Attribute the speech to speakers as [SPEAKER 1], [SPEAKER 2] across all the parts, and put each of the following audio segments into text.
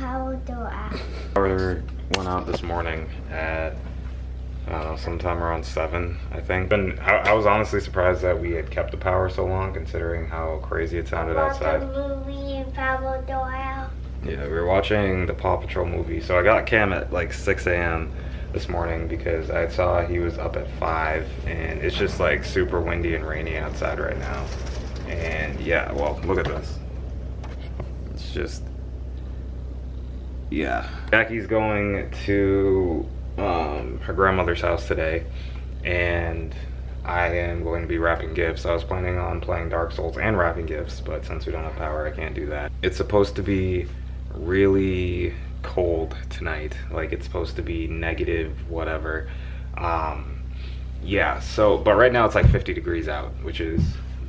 [SPEAKER 1] power door out.
[SPEAKER 2] Power went out this morning at, I don't know, sometime around 7, I think. And I was honestly surprised that we had kept the power so long, considering how crazy it sounded outside.
[SPEAKER 1] The movie power door out.
[SPEAKER 2] Yeah, we were watching the Paw Patrol movie. So I got Cam at like 6 a.m. this morning because I saw he was up at 5, and it's just like super windy and rainy outside right now. And yeah, well, look at this. It's just, yeah. Jackie's going to her grandmother's house today, and I am going to be wrapping gifts. I was planning on playing Dark Souls and wrapping gifts, but since we don't have power, I can't do that. It's supposed to be really cold tonight. Like, it's supposed to be negative whatever. Yeah, so, but right now it's like 50 degrees out, which is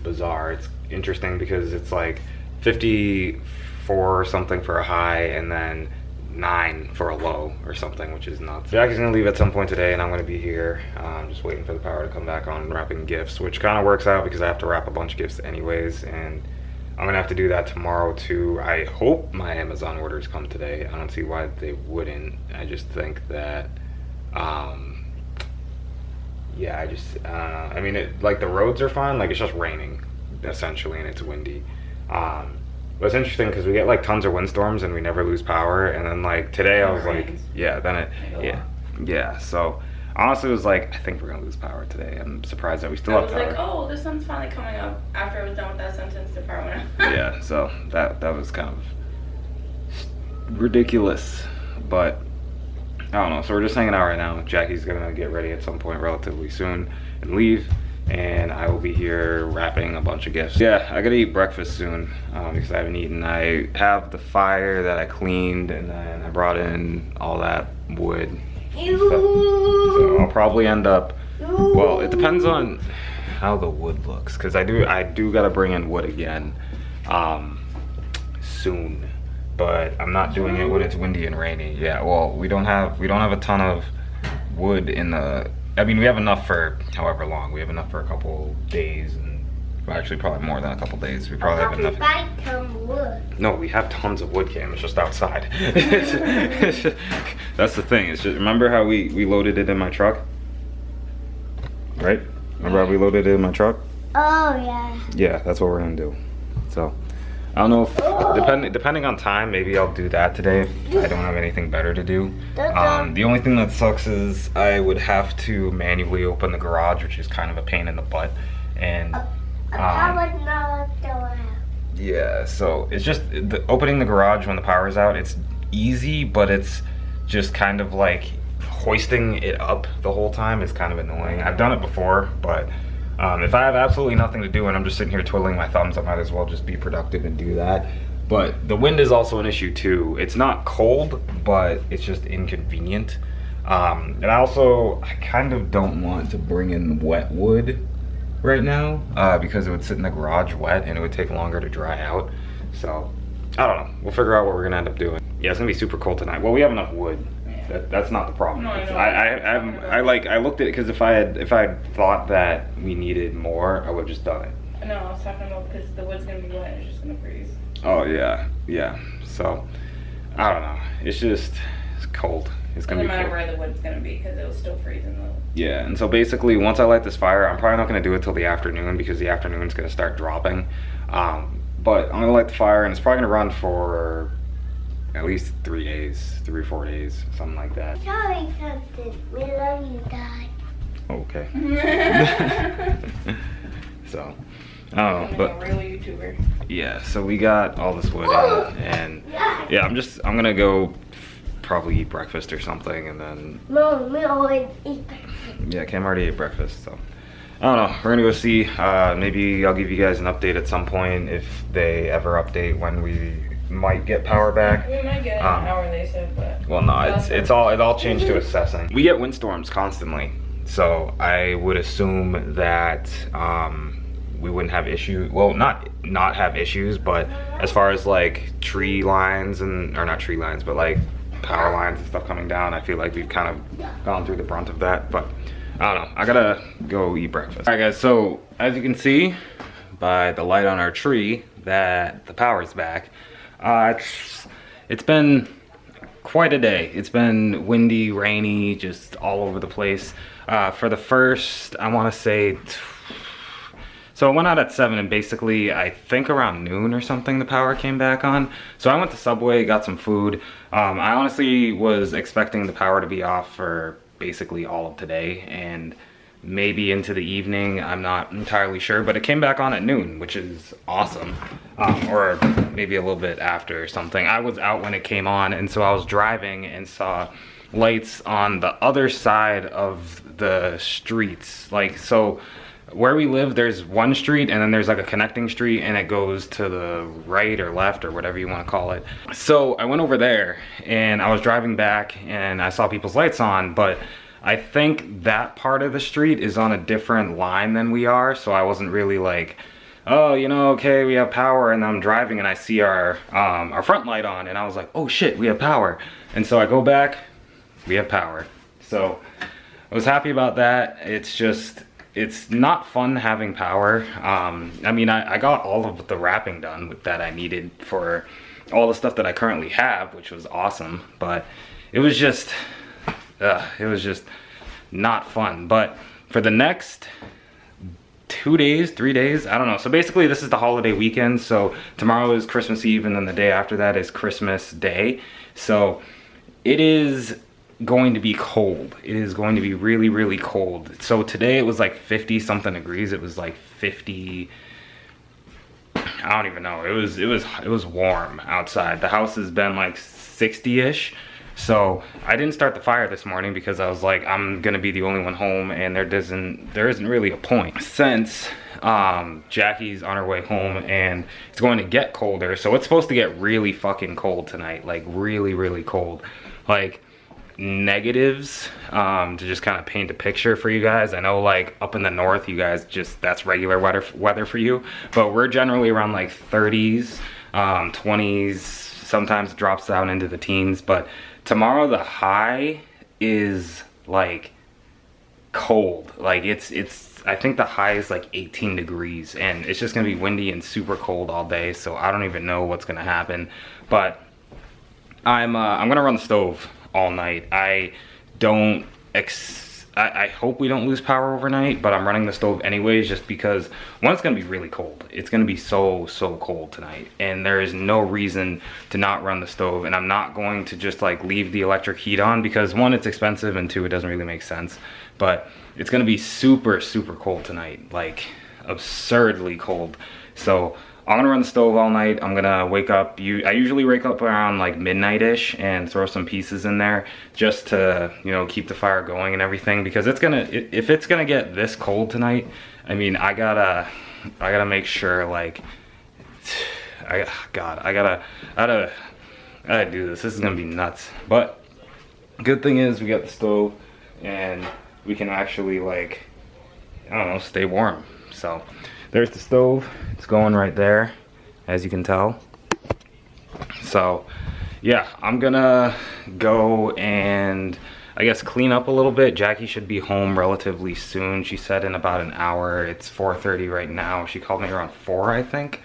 [SPEAKER 2] bizarre. It's interesting because it's like 54 or something for a high and then 9 for a low or something, which is nuts. Jackie's gonna leave at some point today, and I'm gonna be here just waiting for the power to come back on, wrapping gifts, which kind of works out because I have to wrap a bunch of gifts anyways, and I'm gonna have to do that tomorrow too. I hope my Amazon orders come today. I don't see why they wouldn't. I just think that yeah, I just I mean, like, the roads are fine, like, it's just raining essentially and it's windy. But it's interesting because we get like tons of windstorms and we never lose power, and then like today I was like, yeah, then it, yeah, so honestly it was like, I think we're gonna lose power today. I'm surprised that we still have power.
[SPEAKER 3] I was like, oh, the sun's finally coming up. After I was done with that sentence, the power went out.
[SPEAKER 2] Yeah, so that was kind of ridiculous, but I don't know. So we're just hanging out right now. Jackie's gonna get ready at some point relatively soon and leave, and I will be here wrapping a bunch of gifts. Yeah, I gotta eat breakfast soon because I haven't eaten. I have the fire that I cleaned, and then I brought in all that wood. So I'll probably end up, well, it depends on how the wood looks, because I do gotta bring in wood again soon, but I'm not doing it when it's windy and rainy. Yeah, well, we don't have a ton of wood in the, I mean, we have enough for however long. We have enough for a couple days, and well, actually probably more than a couple days. We probably have enough.
[SPEAKER 1] Wood.
[SPEAKER 2] No, we have tons of wood, Cam. It's just outside. That's the thing. It's just, remember how we loaded it in my truck? Right? Remember how we loaded it in my truck?
[SPEAKER 1] Oh yeah.
[SPEAKER 2] Yeah, that's what we're gonna do. So I don't know if depending on time, maybe I'll do that today if I don't have anything better to do. The only thing that sucks is I would have to manually open the garage, which is kind of a pain in the butt. And yeah, so it's just opening the garage when the power is out. It's easy, but it's just kind of like hoisting it up the whole time is kind of annoying. I've done it before, but if I have absolutely nothing to do and I'm just sitting here twiddling my thumbs, I might as well just be productive and do that. But the wind is also an issue too. It's not cold, but it's just inconvenient. And I kind of don't want to bring in wet wood right now because it would sit in the garage wet and it would take longer to dry out. So I don't know. We'll figure out what we're gonna end up doing. Yeah, it's gonna be super cold tonight. Well, we have enough wood. That's not the problem.
[SPEAKER 3] No,
[SPEAKER 2] I looked at it because if I had thought that we needed more, I would have just done it.
[SPEAKER 3] No, I was talking about because the wood's gonna be wet and it's just gonna freeze.
[SPEAKER 2] Oh yeah. So I don't know. It's cold. It's gonna be cold.
[SPEAKER 3] No matter where the wood's gonna be, because it will still freeze in the.
[SPEAKER 2] Yeah, and so basically once I light this fire, I'm probably not gonna do it till the afternoon because the afternoon's gonna start dropping. But I'm gonna light the fire, and it's probably gonna run for at least 3 or 4 days, something like that.
[SPEAKER 1] Sorry, something. We love you, Dad.
[SPEAKER 2] Okay. So, I don't know, but
[SPEAKER 3] a real YouTuber.
[SPEAKER 2] Yeah, so we got all this wood in, and yeah, I'm gonna go probably eat breakfast or something, and then.
[SPEAKER 1] No, we always eat breakfast.
[SPEAKER 2] Yeah, Cam already ate breakfast, so. I don't know, we're gonna go see, maybe I'll give you guys an update at some point if they ever update when we might get power back.
[SPEAKER 3] We might get an hour, they said, but.
[SPEAKER 2] Well, no, it all changed to assessing. We get windstorms constantly, so I would assume that we wouldn't have issues. Well, not have issues, but as far as like tree lines or not tree lines, but like power lines and stuff coming down, I feel like we've kind of gone through the brunt of that. But I don't know. I gotta go eat breakfast. All right, guys. So as you can see by the light on our tree, that the power's back. It's been quite a day. It's been windy, rainy, just all over the place. For the first, I want to say, so I went out at 7 and basically I think around noon or something the power came back on. So I went to Subway, got some food. I honestly was expecting the power to be off for basically all of today and maybe into the evening. I'm not entirely sure, but it came back on at noon, which is awesome. Or maybe a little bit after or something. I was out when it came on, and so I was driving and saw lights on the other side of the streets. Like, so where we live, there's one street and then there's like a connecting street and it goes to the right or left or whatever you want to call it. So I went over there and I was driving back and I saw people's lights on, but I think that part of the street is on a different line than we are. So I wasn't really like, oh, you know, okay, we have power, and I'm driving and I see our front light on and I was like, oh shit, we have power. And so I go back, we have power. So I was happy about that. It's just, it's not fun having power. I mean, I got all of the wrapping done that I needed for all the stuff that I currently have, which was awesome, but it was just not fun. But for the next 2 days, 3 days, I don't know. So basically this is the holiday weekend. So tomorrow is Christmas Eve and then the day after that is Christmas Day. So it is going to be cold. It is going to be really, really cold. So today it was like 50 something degrees. It was like 50, I don't even know. It was warm outside. The house has been like 60-ish. So I didn't start the fire this morning because I was like, I'm gonna be the only one home and there isn't really a point. Since Jackie's on her way home and it's going to get colder, so it's supposed to get really fucking cold tonight, like really, really cold. Like negatives, to just kind of paint a picture for you guys. I know like up in the north, you guys just, that's regular weather for you, but we're generally around like 30s, 20s, sometimes it drops down into the teens. But tomorrow the high is like cold. Like it's I think the high is like 18 degrees and it's just gonna be windy and super cold all day. So I don't even know what's gonna happen. But I'm gonna run the stove all night. I hope we don't lose power overnight, but I'm running the stove anyways just because, one, it's gonna be really cold. It's gonna be so cold tonight and there is no reason to not run the stove, and I'm not going to just like leave the electric heat on because, one, it's expensive, and two, it doesn't really make sense. But it's gonna be super cold tonight, like absurdly cold. So I'm gonna run the stove all night. I'm gonna wake up, I usually wake up around like midnight-ish and throw some pieces in there just to, you know, keep the fire going and everything, because if it's gonna get this cold tonight, I mean, I gotta make sure, like, I gotta do this. This is gonna be nuts. But good thing is we got the stove and we can actually, like, I don't know, stay warm. So there's the stove. It's going right there, as you can tell. So yeah, I'm gonna go and I guess clean up a little bit. Jackie should be home relatively soon. She said in about an hour. It's 4:30 right now. She called me around 4, I think.